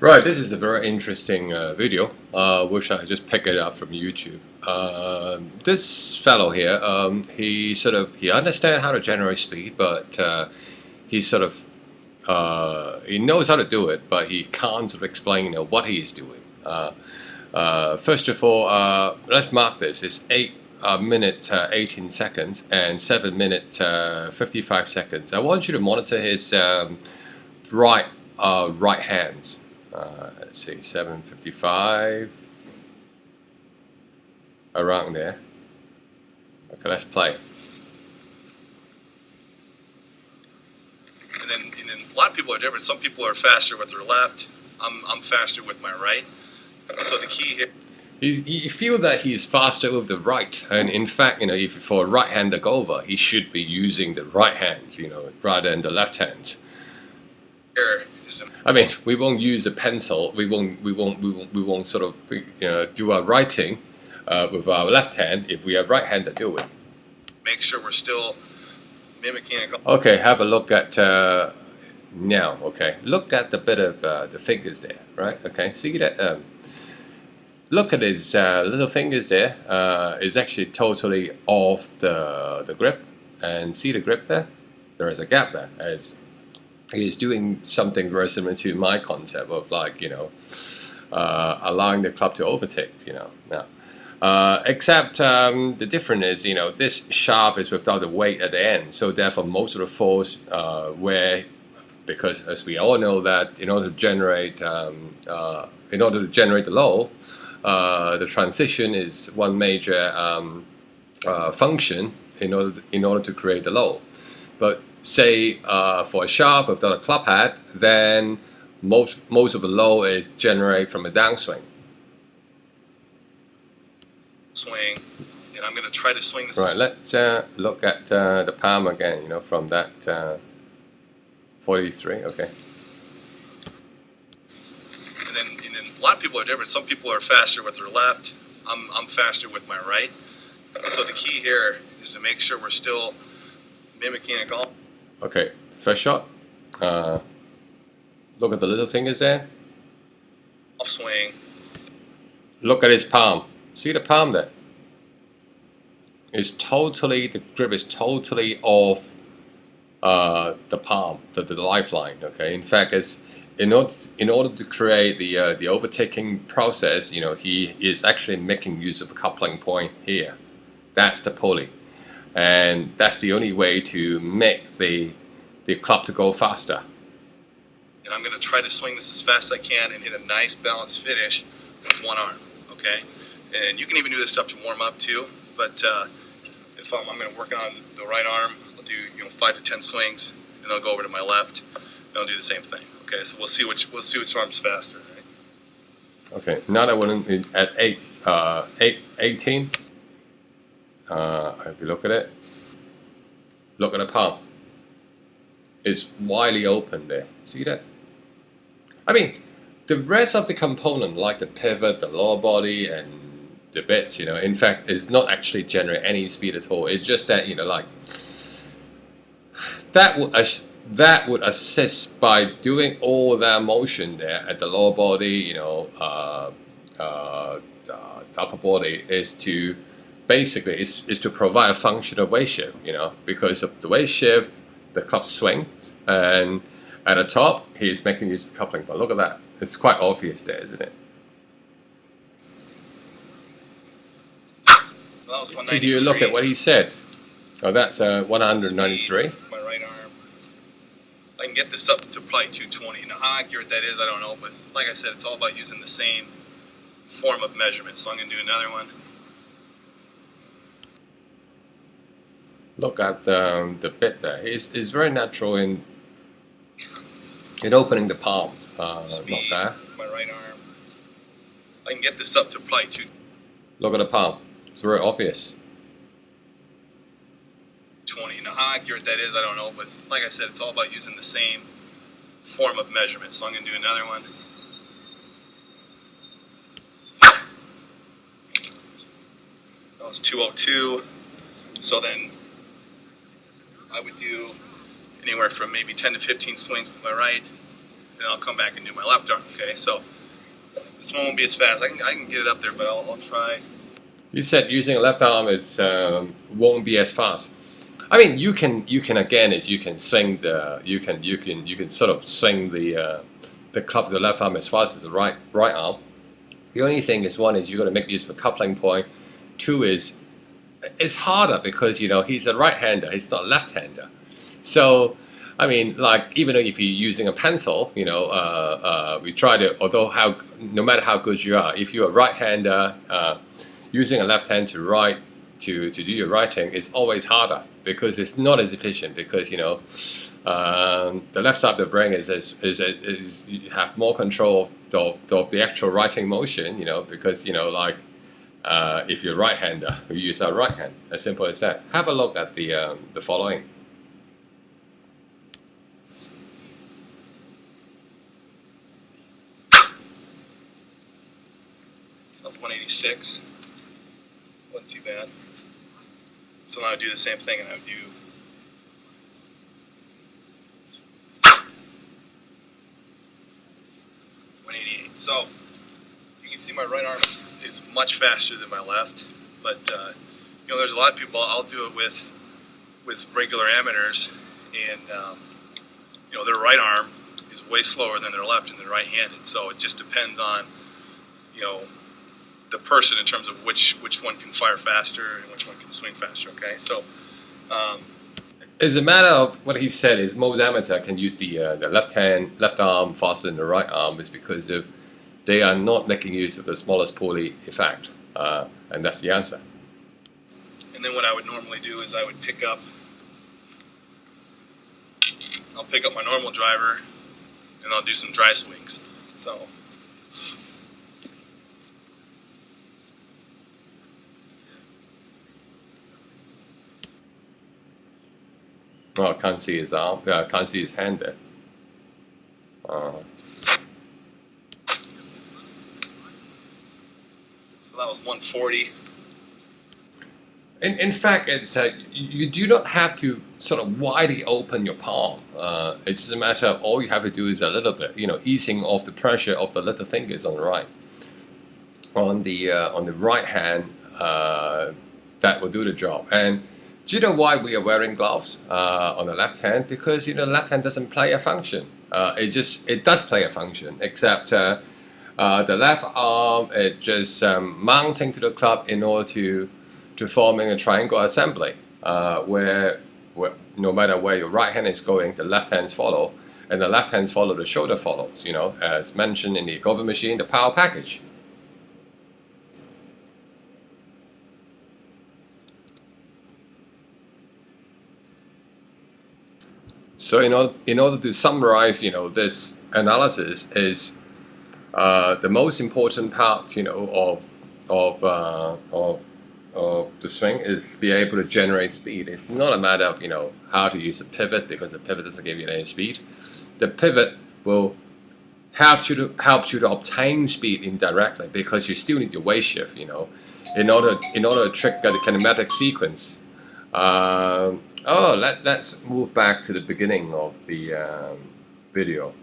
Right, this is a very interesting video, which I just picked it up from YouTube. This fellow here, he understands how to generate speed, but he knows how to do it, but he can't sort of explain, what he's doing. First of all, let's mark this. It's 8 minute 18 seconds and 7 minute 55 seconds. I want you to monitor his right hands. Let's see, 7:55, around there. Okay, let's play. And then a lot of people are different. Some people are faster with their left. I'm faster with my right. So the key here. You feel that he's faster with the right, and in fact, if for a right-hander golfer, he should be using the right hands, rather than the left hand. I mean, we won't use a pencil. We won't sort of do our writing with our left hand if we are right-hander doing. Make sure we're still mimicking a golf. Okay, have a look at now. Okay, look at the bit of the fingers there, right? Okay, see that. Look at his little fingers there. Is actually totally off the grip, and see the grip there. There is a gap there, as he is doing something very similar to my concept of allowing the club to overtake. Now, except the difference is this shaft is without the weight at the end, so therefore most of the force because as we all know that in order to generate the low. The transition is one major function in order to create the low. But say for a shaft without a club head, then most of the low is generated from a downswing. Swing, and I'm going to try to swing this. Right. Let's look at the palm again. From that 43. Okay. And then a lot of people are different. Some people are faster with their left. I'm faster with my right. So the key here is to make sure we're still mimicking a golf. Okay, first shot. Look at the little fingers there. Off swing. Look at his palm. See the palm there? The grip is totally off the palm, the lifeline. Okay, in fact, it's in order to create the overtaking process, he is actually making use of a coupling point here. That's the pulley, and that's the only way to make the club to go faster. And I'm going to try to swing this as fast as I can and hit a nice balanced finish with one arm. Okay, and you can even do this stuff to warm up too. But if I'm going to work on the right arm, I'll do 5 to 10 swings, and I'll go over to my left, and I'll do the same thing. Okay, so we'll see which arm's faster. Right? Okay, now that we're at 18. If you look at it, look at the palm. It's widely open there. See that? I mean, the rest of the component, like the pivot, the lower body, and the bits, in fact, is not actually generate any speed at all. It's just that, that would assist by doing all that motion there at the lower body, the upper body, is to basically is to provide a function of weight shift, because of the weight shift, the club swings, and at the top he's making use of coupling. But look at that, it's quite obvious there, isn't it? Well, if you look at what he said, that's 193. My right arm. I can get this up to probably 220. Now, how accurate that is, I don't know. But like I said, it's all about using the same form of measurement. So I'm going to do another one. Look at the bit there. It's very natural in opening the palm. Not there. My right arm. I can get this up to probably 220. Look at the palm. It's very obvious. Now, how accurate that is, I don't know. But like I said, it's all about using the same form of measurement. So I'm going to do another one. That was 202. So then I would do anywhere from maybe 10 to 15 swings with my right, and I'll come back and do my left arm. Okay, so this one won't be as fast. I can get it up there, but I'll try. You said using a left arm is won't be as fast. I mean, you can again is you can swing the you can sort of swing the club with the left arm as fast as the right arm. The only thing is, one is you got to make use of a coupling point. Two is it's harder because he's a right-hander, he's not a left-hander. So I mean, like even if you're using a pencil, we try to no matter how good you are, if you're a right-hander, using a left hand to write to do your writing is always harder because it's not as efficient because the left side of the brain is you have more control of the actual writing motion, because if you're a right-hander, you use our right hand. As simple as that. Have a look at the following. Up 186. Wasn't too bad. So now I do the same thing, and I would do 188. So you can see my right arm is much faster than my left, but there's a lot of people. I'll do it with regular amateurs, and their right arm is way slower than their left, and they're right-handed. So it just depends on the person in terms of which one can fire faster and which one can swing faster. Okay, so it's a matter of what he said is most amateur can use the left arm faster than the right arm is because of they are not making use of the smallest pulley effect, and that's the answer. And then what I would normally do is I would pick up my normal driver, and I'll do some dry swings. So. Oh, I can't see his arm. I can't see his hand there. So that was 140. In fact, it's you do not have to sort of widely open your palm. It's just a matter of all you have to do is a little bit, easing off the pressure of the little fingers on the right. On the right hand, that will do the job. And do you know why we are wearing gloves on the left hand? Because the left hand doesn't play a function. It does play a function, except the left arm it just mounting to the club in order to forming a triangle assembly, where no matter where your right hand is going, the left hands follow, and the left hands follow, the shoulder follows. As mentioned in the golfing machine, the power package. So in order to summarize, this analysis is the most important part, of the swing is be able to generate speed. It's not a matter of how to use a pivot because the pivot doesn't give you any speed. The pivot will help you to obtain speed indirectly because you still need your weight shift, in order to trigger the kinematic sequence. Let's move back to the beginning of the video.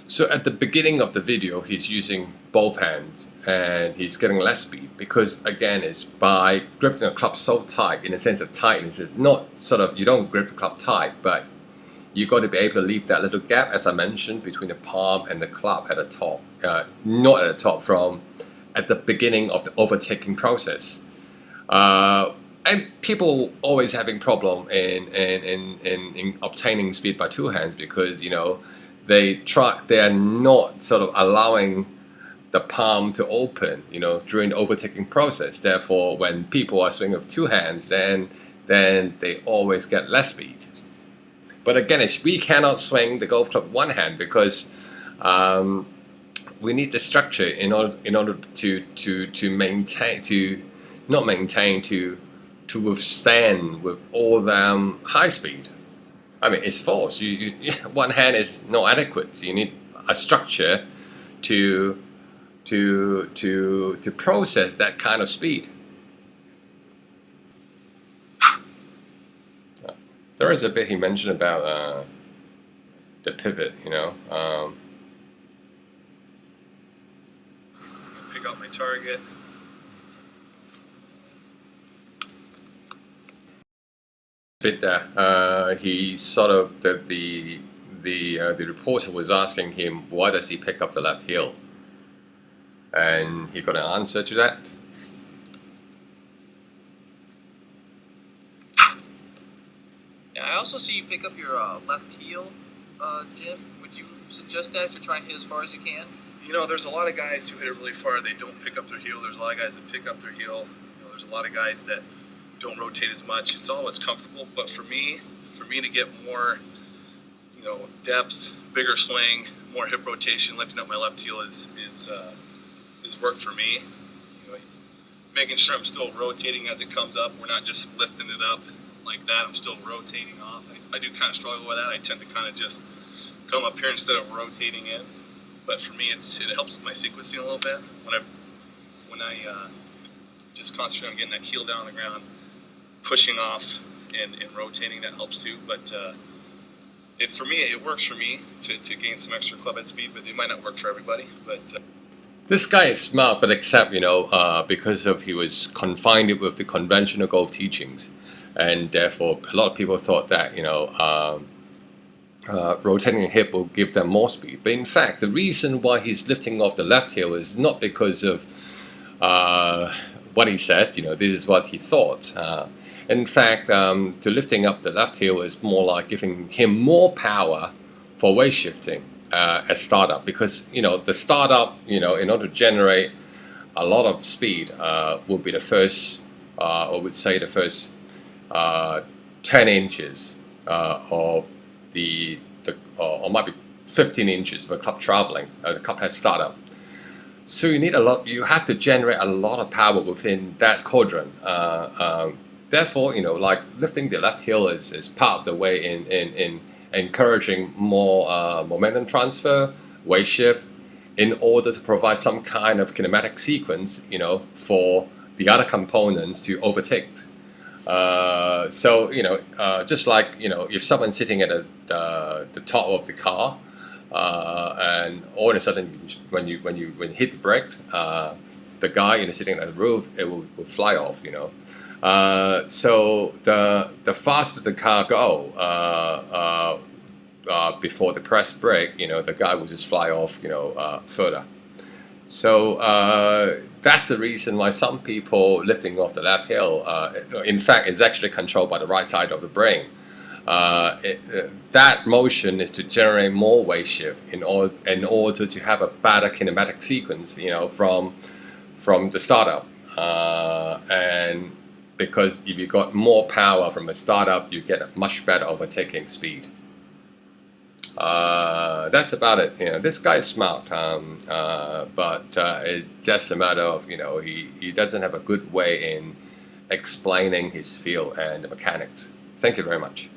So at the beginning of the video, he's using both hands and he's getting less speed because, again, it's by gripping the club so tight, in a sense of tightness. It's not sort of, you don't grip the club tight, but you've got to be able to leave that little gap, as I mentioned, between the palm and the club at the top. Not at the top, at the beginning of the overtaking process. And people always having problem in obtaining speed by two hands because they are not sort of allowing the palm to open during the overtaking process. Therefore, when people are swinging with two hands, then they always get less speed. But again, we cannot swing the golf club one hand because we need the structure in order to maintain to withstand with all them high speed. I mean, it's force. One hand is not adequate. You need a structure to process that kind of speed. There is a bit he mentioned about the pivot, you know. Pick out my target. Bit there. He sort of the reporter was asking him why does he pick up the left heel, and he got an answer to that. Yeah, I also see you pick up your left heel, Jim. Would you suggest that if you're trying to hit as far as you can? You know, there's a lot of guys who hit it really far. They don't pick up their heel. There's a lot of guys that pick up their heel. You know, there's a lot of guys that don't rotate as much. It's all what's comfortable. But for me to get more, you know, depth, bigger swing, more hip rotation, lifting up my left heel is work for me. You know, making sure I'm still rotating as it comes up. We're not just lifting it up like that. I'm still rotating off. I do kind of struggle with that. I tend to kind of just come up here instead of rotating in. But for me, it helps with my sequencing a little bit. When I just concentrate on getting that heel down on the ground, pushing off and rotating, that helps too. But for me, it works for me to gain some extra clubhead speed, but it might not work for everybody. But this guy is smart, but except, you know, because of he was confined with the conventional golf teachings, and therefore a lot of people thought that, you know, rotating the hip will give them more speed. But in fact, the reason why he's lifting off the left heel is not because of what he said. You know, this is what he thought. In fact, to lifting up the left heel is more like giving him more power for weight shifting as startup, because, you know, the startup, you know, in order to generate a lot of speed, will be the first, I would say the first 10 inches of or might be 15 inches of a club traveling, the club head startup. So you need a lot. You have to generate a lot of power within that quadrant. Therefore, you know, like lifting the left heel is part of the way in encouraging more momentum transfer, weight shift, in order to provide some kind of kinematic sequence, you know, for the other components to overtake. So, you know, just like, you know, if someone's sitting at the top of the car, and all of a sudden when you hit the brakes, the guy, you know, sitting at the roof, it will fly off, you know. So the faster the car go before the press brake, you know, the guy will just fly off, you know, further. So that's the reason why some people lifting off the left heel, in fact, is actually controlled by the right side of the brain. That motion is to generate more weight shift in order to have a better kinematic sequence, you know, from the startup. And because if you got more power from a startup, you get a much better overtaking speed. That's about it. You know, this guy is smart, but it's just a matter of, you know, he doesn't have a good way in explaining his feel and the mechanics. Thank you very much.